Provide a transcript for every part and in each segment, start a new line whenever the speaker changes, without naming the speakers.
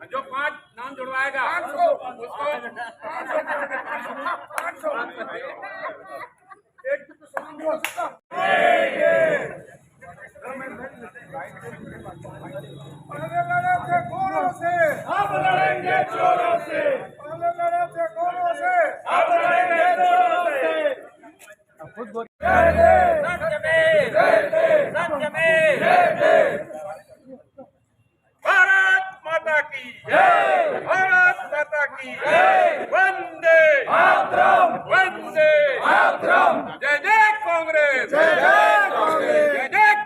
जो 5 नाम जुड़वाएगा भारत माता की जय, भारत माता की जय, वंदे मातरम, वंदे मातरम, जय जय कांग्रेस, जय जय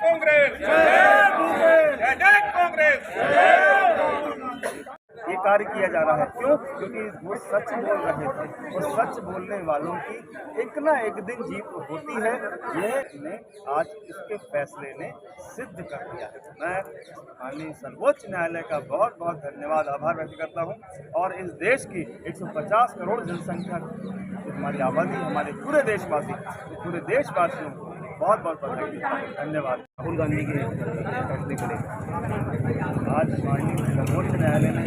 कांग्रेस, जय जय कांग्रेस, जय जय कांग्रेस।
ये कार्य किया जा रहा है क्यों? क्योंकि वो सच बोल रहे थे और सच बोलने वालों की एक ना एक दिन जीत होती है। ये आज इसके फैसले ने सिद्ध कर दिया है। मैं माननीय सर्वोच्च न्यायालय का बहुत बहुत धन्यवाद आभार व्यक्त करता हूँ और इस देश की 150 करोड़ जनसंख्या हमारी आबादी, हमारे पूरे देशवासी, पूरे देशवासियों को बहुत बहुत बधाई, धन्यवाद। राहुल गांधी के फैसले को लेकर आज माननीय सर्वोच्च न्यायालय ने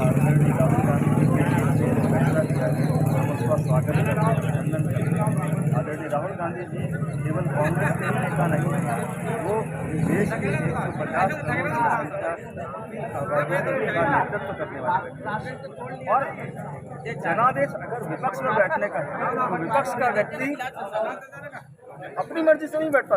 आदरणीय राहुल गांधी जी जो फैसला किया है हम उसका स्वागत करते हैं, अभिनंदन करते हैं। आदरणीय राहुल गांधी जी केवल कांग्रेस के नेता नहीं हैं, वो देश के 150 करोड़ जनसंख्या का नेतृत्व करने वाले और जनादेश अगर विपक्ष में बैठने का है तो विपक्ष का व्यक्ति अपनी मर्जी से नहीं बैठता।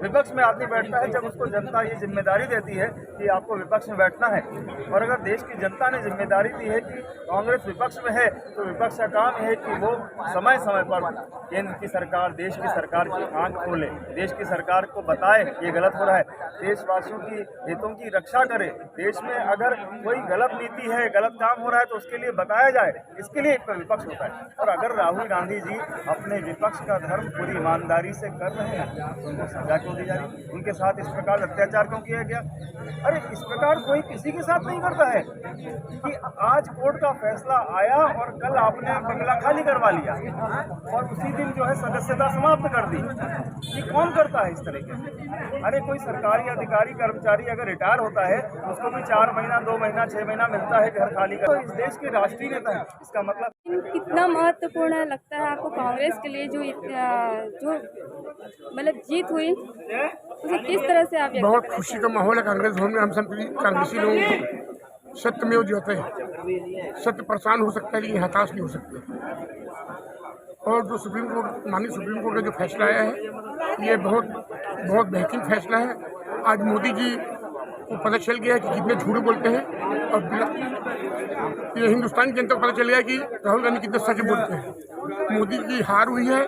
विपक्ष में आदमी बैठता है जब उसको जनता ये जिम्मेदारी देती है कि आपको विपक्ष में बैठना है। और अगर देश की जनता ने जिम्मेदारी दी है कि कांग्रेस विपक्ष में है तो विपक्ष का काम है कि वो समय समय पर केंद्र की सरकार, देश की सरकार की आंख खोले, देश की सरकार को बताए ये गलत हो रहा है, देशवासियों की हितों की रक्षा करे। देश में अगर कोई गलत नीति है, गलत काम हो रहा है तो उसके लिए बताया जाए, इसके लिए विपक्ष होता है। और अगर राहुल गांधी जी अपने विपक्ष का धर्म पूरी ईमानदारी से कर रहे हैं तो उनको सजा क्यों दी जा रही? उनके साथ इस प्रकार अत्याचार क्यों किया गया? अरे इस प्रकार कोई किसी के साथ नहीं करता है कि आज कोर्ट का फैसला आया और कल आपने बंगला खाली करवा लिया और उसी दिन जो है सदस्यता समाप्त कर दी। ये कौन करता है इस तरीके से? अरे कोई सरकारी अधिकारी कर्मचारी अगर रिटायर होता है उसको भी 4 महीना, 2 महीना, 6 महीना मिलता है घर खाली कर। तो इस देश के राष्ट्रीय नेता है, इसका मतलब
कितना महत्वपूर्ण लगता है आपको कांग्रेस के लिए जो मतलब जीत हुई उसे किस तरह से आप?
बहुत खुशी का माहौल है कांग्रेस भवन में। हम सब कांग्रेसी लोगों को सत्यमेव जयते हैं। सत्य परेशान हो सकता है लेकिन हताश नहीं हो सकते। और जो माननीय सुप्रीम कोर्ट का जो फैसला आया है ये बहुत बहुत बेहतरीन फैसला है। आज मोदी जी को पता चल गया है कि कितने झूठ बोलते हैं और ये हिंदुस्तान की जनता को पता चल गया कि राहुल गांधी कितने सच बोलते हैं। मोदी की हार हुई है,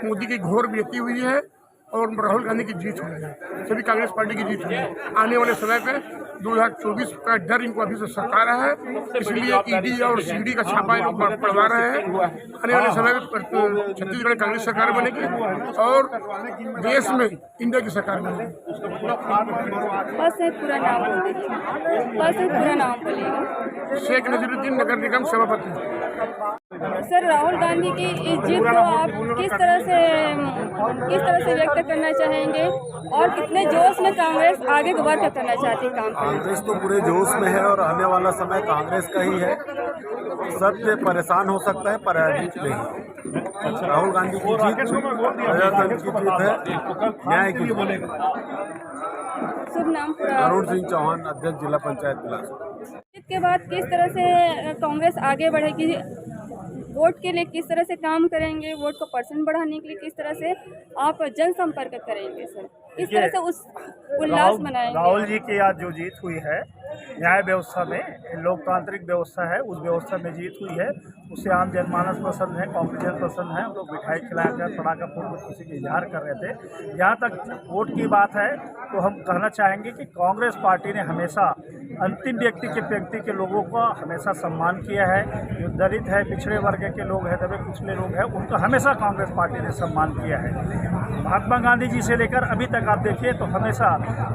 मोदी की घोर बेइज्जती हुई है और राहुल गांधी की जीत हुई है, सभी कांग्रेस पार्टी की जीत हुई है। आने वाले समय पे 2024 का डर इनको अभी से सता रहा है, इसलिए ईडी और सीडी का छापा इनको पड़वा रहे हैं। आने वाले समय में छत्तीसगढ़ कांग्रेस सरकार बनेगी और देश में इंडिया की सरकार बनेगी।
बस एक पूरा नाम बोलिएगा।
शेख नजीरुद्दीन, नगर निगम सभापति।
सर, राहुल गांधी की इस जीत को आप किस तरह से व्यक्त करना चाहेंगे और कितने जोश में कांग्रेस आगे वर्क करना चाहती है?
कांग्रेस तो पूरे जोश में है और आने वाला समय कांग्रेस का ही है। सबसे परेशान हो सकता है पर जीत नहीं। राहुल गांधी की जीत प्रजातंत्र की जीत है, न्याय की जीत।
शुभ नाम?
अरुण सिंह चौहान, अध्यक्ष जिला पंचायत बिलासपुर।
जीत के बाद किस तरह से कांग्रेस आगे बढ़ेगी? वोट के लिए किस तरह से काम करेंगे? वोट को परसेंट बढ़ाने के लिए किस तरह से आप जनसंपर्क करेंगे? सर, किस तरह से उस उल्लास मनाएंगे?
राहुल जी की आज जो जीत हुई है न्याय व्यवस्था में, लोकतांत्रिक व्यवस्था है, उस व्यवस्था में जीत हुई है, उससे आम जनमानस प्रसन्न है, कांग्रेस प्रसन्न है। हम लोग मिठाई खिलाकर पटाखा फोड़ खुशी का इजहार कर रहे थे। जहाँ तक वोट की बात है तो हम कहना चाहेंगे कि कांग्रेस पार्टी ने हमेशा अंतिम व्यक्ति के लोगों का हमेशा सम्मान किया है। जो दलित है, पिछड़े वर्ग के लोग हैं, दबे कुचले लोग हैं, उनका हमेशा कांग्रेस पार्टी ने सम्मान किया है।
महात्मा गांधी जी से लेकर अभी तक आप देखिए तो हमेशा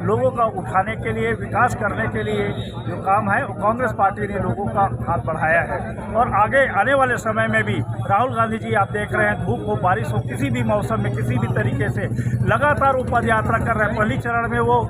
लोगों का उठाने के लिए, विकास करने के लिए जो काम है वो कांग्रेस पार्टी ने लोगों का हाथ बढ़ाया है। और आगे आने वाले समय में भी राहुल गांधी जी आप देख रहे हैं, धूप हो बारिश हो किसी भी मौसम में किसी भी तरीके से लगातार वो पद यात्रा कर रहे हैं। पहली चरण में वो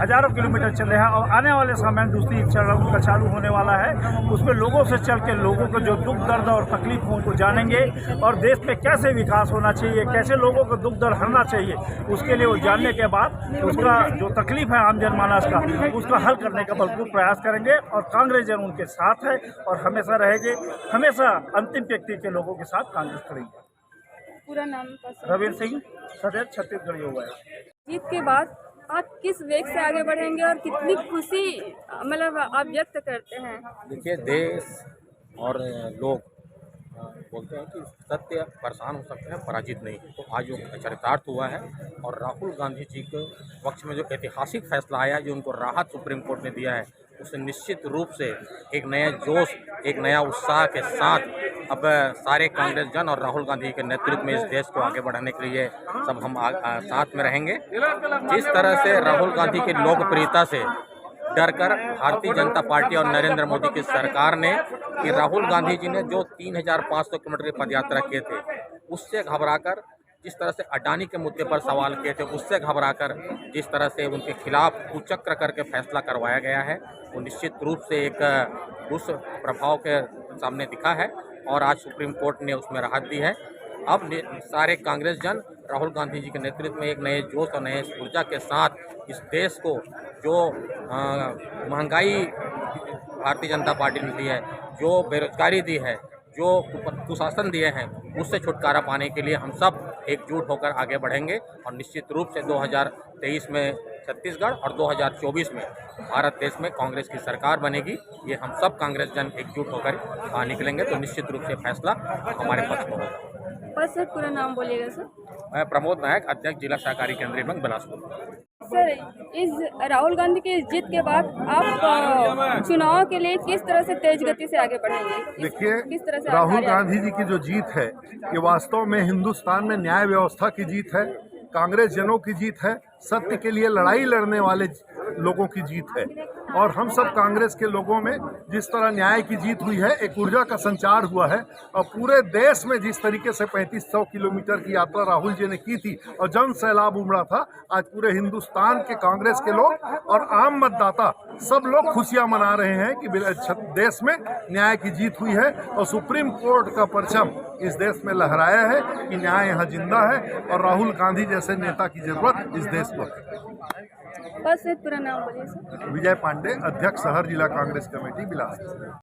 हजारों किलोमीटर चले हैं और आने वाले समय में दूसरी चरण उनका चालू होने वाला है। उसमें लोगों से चल के लोगों को जो दुख दर्द और तकलीफ उनको जानेंगे और देश में कैसे विकास होना चाहिए, कैसे लोगों को दुख दर्द हरना चाहिए, उसके लिए वो जानने के बाद उसका जो तकलीफ है आम जनमानस का, उसका हल करने का भरपूर प्रयास करेंगे। और कांग्रेस जन उनके साथ है और हमेशा रहेंगे, हमेशा अंतिम व्यक्ति के लोगों के साथ कांग्रेस करेंगे।
पूरा नाम
रविंद्र सिंह, सदैव छत्तीसगढ़ युवा है।
जीत के बाद आप किस वेग से आगे बढ़ेंगे और कितनी खुशी मतलब आप व्यक्त करते हैं?
देखिए, देश और लोग बोलते हैं कि सत्य परेशान हो सकते हैं, पराजित नहीं। तो आज जो चरितार्थ हुआ है और राहुल गांधी जी के पक्ष में जो ऐतिहासिक फैसला आया, जो उनको राहत सुप्रीम कोर्ट ने दिया है, उससे निश्चित रूप से एक नया जोश, एक नया उत्साह के साथ अब सारे कांग्रेस जन और राहुल गांधी के नेतृत्व में इस देश को आगे बढ़ाने के लिए सब हम साथ में रहेंगे। जिस तरह से राहुल गांधी की लोकप्रियता से डरकर भारतीय जनता पार्टी और नरेंद्र मोदी की सरकार ने कि राहुल गांधी जी ने जो 3500 किलोमीटर की पदयात्रा किए थे, उससे घबराकर जिस तरह से अडानी के मुद्दे पर सवाल किए थे, उससे घबराकर जिस तरह से उनके खिलाफ कुचक्र करके फैसला करवाया गया है, वो निश्चित रूप से एक दुष्प्रभाव के सामने दिखा है और आज सुप्रीम कोर्ट ने उसमें राहत दी है। अब सारे कांग्रेस जन राहुल गांधी जी के नेतृत्व में एक नए जोश और नए ऊर्जा के साथ इस देश को जो महंगाई भारतीय जनता पार्टी ने दी है, जो बेरोजगारी दी है, जो कुशासन दिए हैं, उससे छुटकारा पाने के लिए हम सब एकजुट होकर आगे बढ़ेंगे और निश्चित रूप से 2023 में छत्तीसगढ़ और 2024 में भारत देश में कांग्रेस की सरकार बनेगी। ये हम सब कांग्रेस जन एकजुट होकर निकलेंगे तो निश्चित रूप से फैसला हमारे पक्ष में होगा।
बस सर पूरा नाम बोलिएगा सर।
मैं प्रमोद नायक, अध्यक्ष जिला सहकारी केंद्रीय बैंक बिलासपुर।
सर, इस राहुल गांधी की जीत के बाद आप चुनाव के लिए किस तरह से तेज गति से आगे बढ़ेंगे?
देखिए,
किस तरह से
राहुल गांधी जी की जो जीत है, ये वास्तव में हिंदुस्तान में न्याय व्यवस्था की जीत है, कांग्रेस जनों की जीत है, सत्य के लिए लड़ाई लड़ने वाले लोगों की जीत है। और हम सब कांग्रेस के लोगों में जिस तरह न्याय की जीत हुई है, एक ऊर्जा का संचार हुआ है और पूरे देश में जिस तरीके से 3500 किलोमीटर की यात्रा राहुल जी ने की थी और जन सैलाब उमड़ा था, आज पूरे हिंदुस्तान के कांग्रेस के लोग और आम मतदाता सब लोग खुशियां मना रहे हैं कि देश में न्याय की जीत हुई है और सुप्रीम कोर्ट का परचम इस देश में लहराया है कि न्याय यहाँ जिंदा है और राहुल गांधी जैसे नेता की जरूरत इस देश को है।
बस पूरा नाम बोलिए सर।
विजय पांडे, अध्यक्ष शहर जिला कांग्रेस कमेटी बिलासपुर।